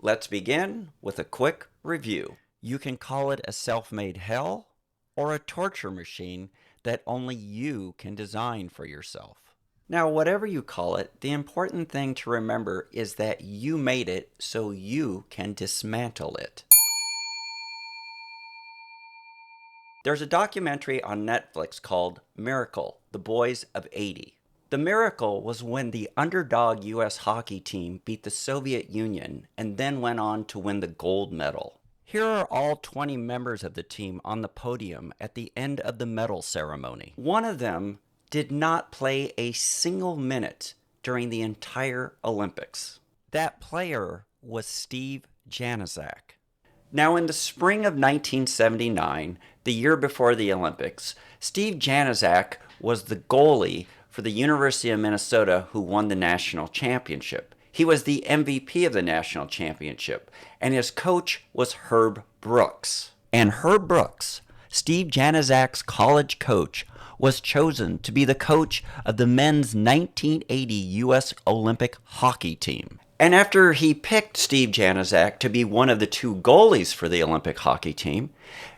Let's begin with a quick review. You can call it a self-made hell or a torture machine that only you can design for yourself. Now, whatever you call it, the important thing to remember is that you made it so you can dismantle it. There's a documentary on Netflix called Miracle, The Boys of '80. The miracle was when the underdog U.S. hockey team beat the Soviet Union and then went on to win the gold medal. Here are all 20 members of the team on the podium at the end of the medal ceremony. One of them did not play a single minute during the entire Olympics. That player was Steve Janasak. Now, in the spring of 1979, the year before the Olympics, Steve Janasak was the goalie for the University of Minnesota who won the national championship. He was the MVP of the national championship, and his coach was Herb Brooks. And Herb Brooks, Steve Janasak's college coach, was chosen to be the coach of the men's 1980 U.S. Olympic hockey team. And after he picked Steve Janasak to be one of the two goalies for the Olympic hockey team,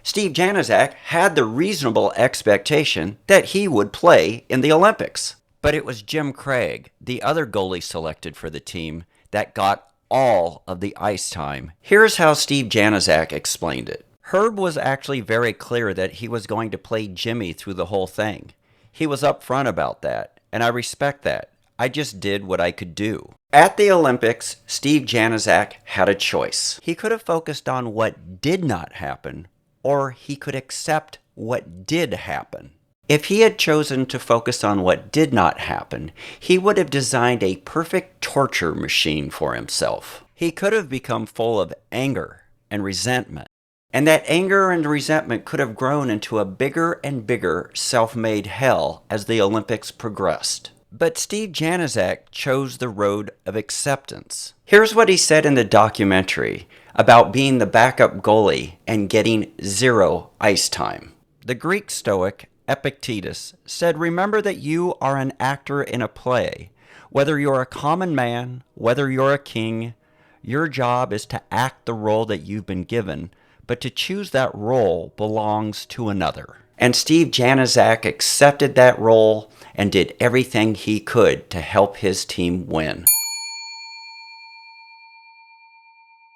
Steve Janasak had the reasonable expectation that he would play in the Olympics. But it was Jim Craig, the other goalie selected for the team, that got all of the ice time. Here's how Steve Janasak explained it. Herb was actually very clear that he was going to play Jimmy through the whole thing. He was upfront about that, and I respect that. I just did what I could do. At the Olympics, Steve Janasak had a choice. He could have focused on what did not happen, or he could accept what did happen. If he had chosen to focus on what did not happen, he would have designed a perfect torture machine for himself. He could have become full of anger and resentment, and that anger and resentment could have grown into a bigger and bigger self-made hell as the Olympics progressed. But Steve Janasak chose the road of acceptance. Here's what he said in the documentary about being the backup goalie and getting 0 ice time. The Greek Stoic Epictetus said, "Remember that you are an actor in a play. Whether you're a common man, whether you're a king, your job is to act the role that you've been given, but to choose that role belongs to another." And Steve Janasak accepted that role and did everything he could to help his team win.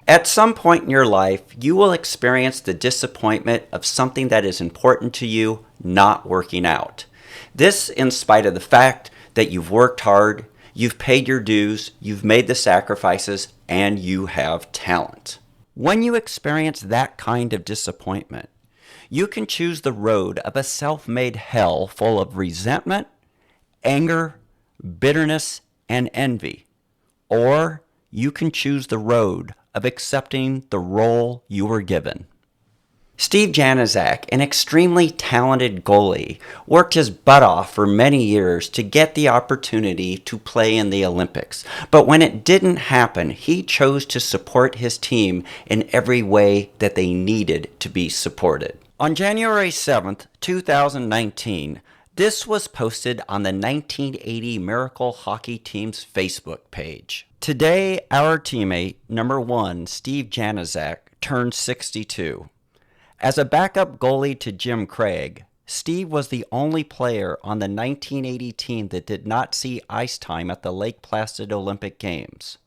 At some point in your life, you will experience the disappointment of something that is important to you not working out. This in spite of the fact that you've worked hard, you've paid your dues, you've made the sacrifices, and you have talent. When you experience that kind of disappointment, you can choose the road of a self-made hell full of resentment, anger, bitterness, and envy. Or you can choose the road of accepting the role you were given. Steve Janasak, an extremely talented goalie, worked his butt off for many years to get the opportunity to play in the Olympics. But when it didn't happen, he chose to support his team in every way that they needed to be supported. On January 7th, 2019, this was posted on the 1980 Miracle Hockey Team's Facebook page. Today, our teammate, number 1, Steve Janasak, turned 62. As a backup goalie to Jim Craig, Steve was the only player on the 1980 team that did not see ice time at the Lake Placid Olympic Games.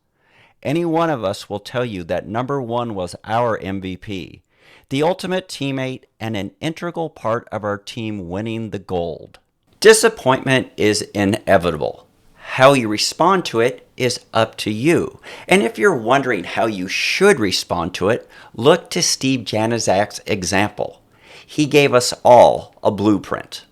Any one of us will tell you that number 1 was our MVP, the ultimate teammate and an integral part of our team winning the gold. Disappointment is inevitable. How you respond to it is up to you. And if you're wondering how you should respond to it, look to Steve Janasak's example. He gave us all a blueprint.